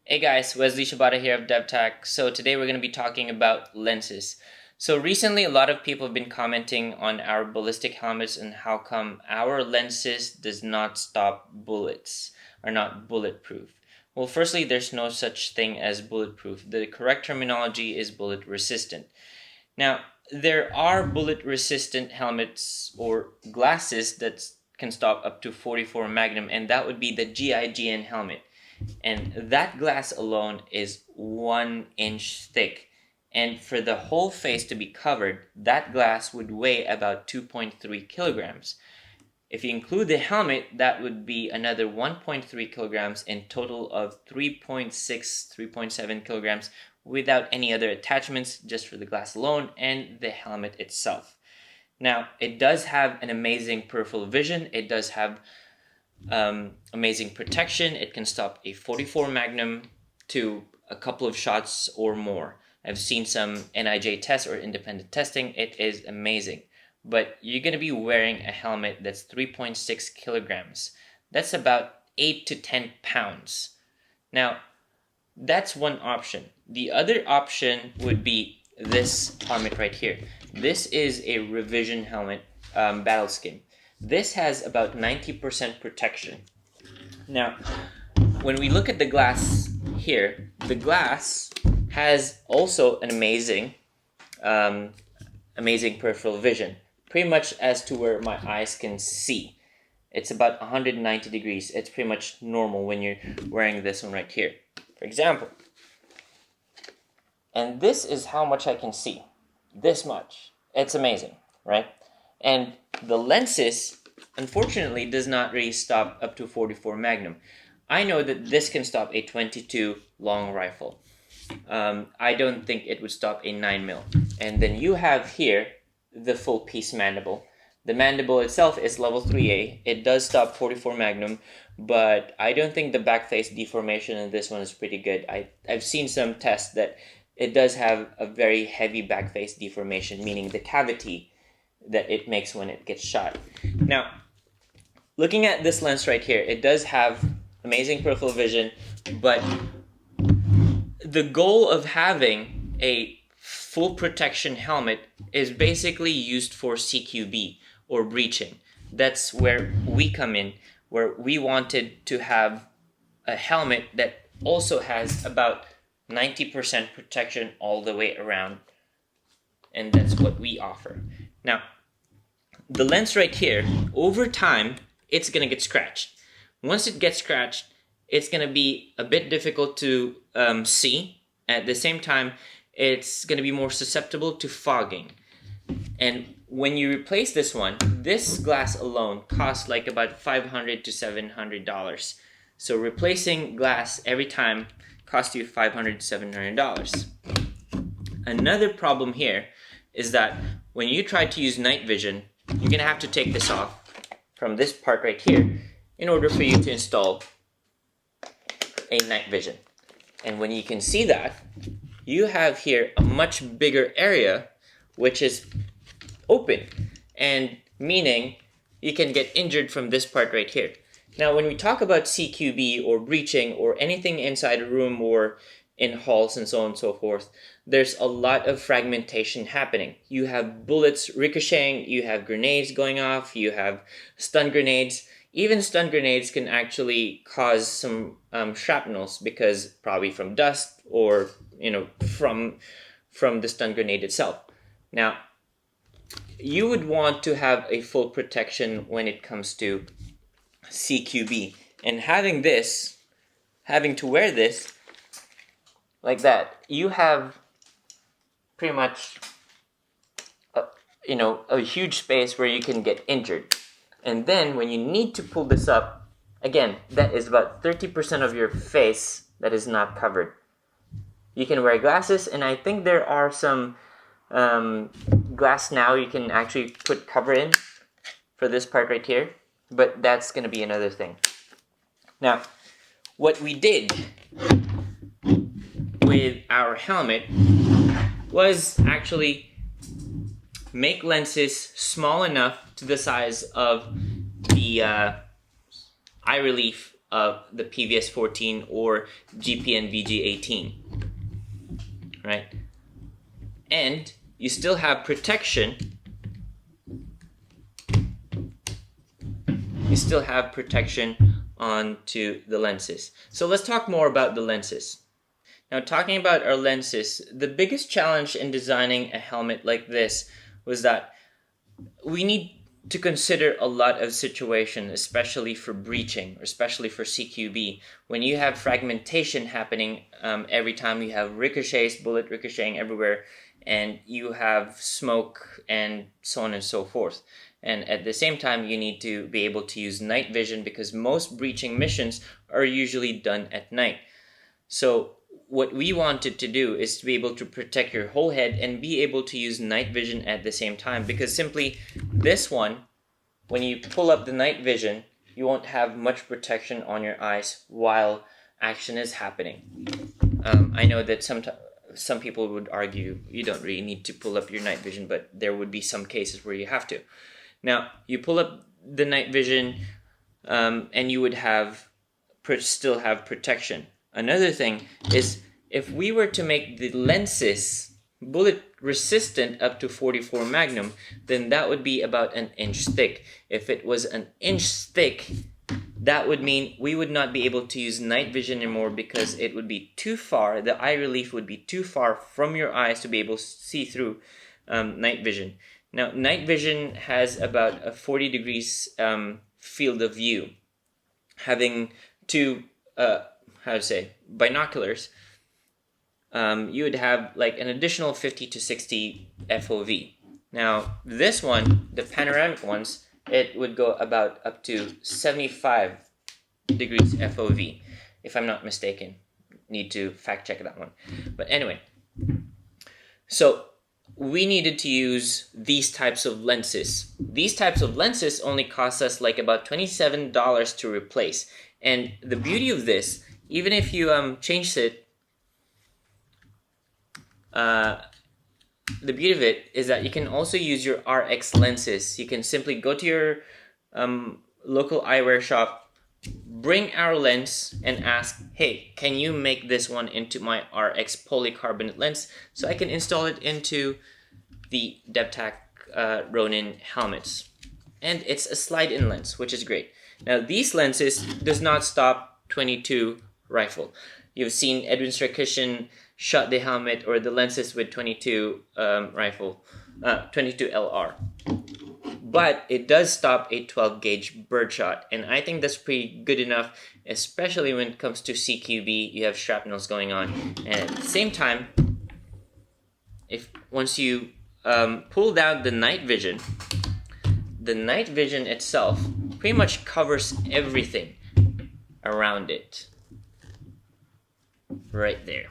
Hey guys, Wesley Shibata here of DEVTAC. So today we're going to be talking about lenses. So recently a lot of people have been commenting on our ballistic helmets and how come our lenses does not stop bullets, are not bulletproof. Well, firstly, there's no such thing as bulletproof. The correct terminology is bullet resistant. Now, there are bullet resistant helmets or glasses that can stop up to 44 Magnum, and that would be the GIGN helmet. And that glass alone is 1 inch thick. And for the whole face to be covered, that glass would weigh about 2.3 kilograms. If you include the helmet, that would be another 1.3 kilograms in total of 3.6, 3.7 kilograms without any other attachments, just for the glass alone and the helmet itself. Now, it does have an amazing peripheral vision. It does have amazing protection. It can stop a 44 Magnum to a couple of shots or more. I've seen some NIJ tests or independent testing. It is amazing. But you're going to be wearing a helmet that's 3.6 kilograms. That's about 8 to 10 pounds. Now, that's one option. The other option would be this helmet right here. This is a revision helmet, battle skin. This has about 90% protection. Now, when we look at the glass here, the glass has also an amazing peripheral vision, pretty much as to where my eyes can see. It's about 190 degrees. It's pretty much normal when you're wearing this one right here, for example. And this is how much I can see. This much. It's amazing, right? And the lenses, unfortunately, does not really stop up to 44 Magnum. I know that this can stop a 22 long rifle. I don't think it would stop a 9mm. And then you have here the full piece mandible. The mandible itself is level 3A. It does stop 44 Magnum, but I don't think the back face deformation in this one is pretty good. I've seen some tests that it does have a very heavy back face deformation, meaning the cavity that it makes when it gets shot. Now, looking at this lens right here, it does have amazing peripheral vision, but the goal of having a full protection helmet is basically used for CQB or breaching. That's where we come in, where we wanted to have a helmet that also has about 90% protection all the way around, and that's what we offer. Now, the lens right here, over time, it's going to get scratched. Once it gets scratched, it's going to be a bit difficult to see. At the same time, it's going to be more susceptible to fogging. And when you replace this one, this glass alone costs like about $500 to $700. So replacing glass every time costs you $500 to $700. Another problem here is that when you try to use night vision, you're going to have to take this off from this part right here in order for you to install a night vision. And when you can see that, you have here a much bigger area which is open, and meaning you can get injured from this part right here. Now, when we talk about CQB or breaching or anything inside a room or in halls and so on and so forth, there's a lot of fragmentation happening. You have bullets ricocheting, you have grenades going off, you have stun grenades. Even stun grenades can actually cause some shrapnels, because probably from dust or from the stun grenade itself. Now, you would want to have a full protection when it comes to CQB, and having to wear this like that, you have pretty much a huge space where you can get injured. And then when you need to pull this up, again, that is about 30% of your face that is not covered. You can wear glasses, and I think there are some glass now you can actually put cover in for this part right here, but that's going to be another thing. Now, what we did with our helmet was actually make lenses small enough to the size of the eye relief of the PVS 14 or GPN VG 18, right? And you still have protection. You still have protection onto the lenses. So let's talk more about the lenses. Now, talking about our lenses, the biggest challenge in designing a helmet like this was that we need to consider a lot of situations, especially for breaching, or especially for CQB, when you have fragmentation happening every time. You have ricochets, bullet ricocheting everywhere, and you have smoke and so on and so forth. And at the same time, you need to be able to use night vision, because most breaching missions are usually done at night. So what we wanted to do is to be able to protect your whole head and be able to use night vision at the same time, because simply this one, when you pull up the night vision, you won't have much protection on your eyes while action is happening. I know that some people would argue you don't really need to pull up your night vision, but there would be some cases where you have to. Now, you pull up the night vision and you would still have protection. Another thing is, if we were to make the lenses bullet resistant up to 44 Magnum, then that would be about an inch thick. If it was an inch thick, that would mean we would not be able to use night vision anymore, because it would be too far. The eye relief would be too far from your eyes to be able to see through night vision. Now, night vision has about a 40 degrees field of view. Having two binoculars, you would have like an additional 50 to 60 FOV. Now, this one, the panoramic ones, it would go about up to 75 degrees FOV, if I'm not mistaken. Need to fact check that one. But anyway, so we needed to use these types of lenses. These types of lenses only cost us like about $27 to replace. And the beauty of this, even if you change it, the beauty of it is that you can also use your RX lenses. You can simply go to your local eyewear shop, bring our lens, and ask, hey, can you make this one into my RX polycarbonate lens so I can install it into the DEVTAC RONIN helmets. And it's a slide-in lens, which is great. Now, these lenses does not stop .22 rifle. You've seen Edwin Sarkisian shot the helmet or the lenses with .22 rifle, .22 LR. But it does stop a 12 gauge birdshot, and I think that's pretty good enough, especially when it comes to CQB. You have shrapnels going on, and at the same time, once you pull down the night vision itself pretty much covers everything around it, right there.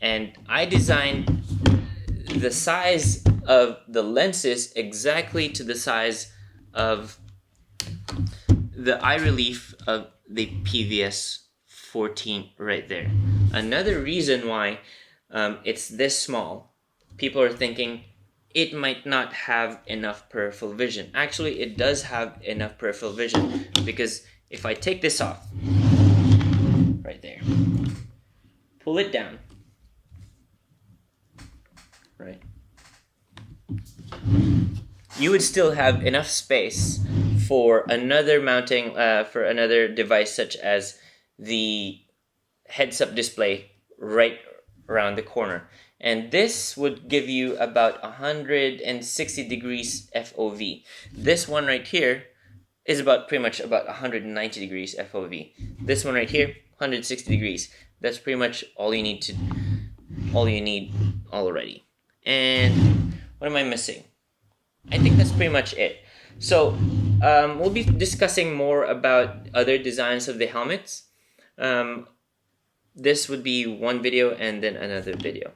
And I designed the size of the lenses exactly to the size of the eye relief of the PVS 14 right there. Another reason why it's this small, people are thinking it might not have enough peripheral vision. Actually, it does have enough peripheral vision, because if I take this off, right there, pull it down, right, you would still have enough space for another mounting, for another device such as the heads-up display right around the corner. And this would give you about 160 degrees FOV. This one right here is pretty much about 190 degrees FOV. This one right here, 160 degrees. That's pretty much all you need already. And what am I missing? I think that's pretty much it. So we'll be discussing more about other designs of the helmets. This would be one video and then another video.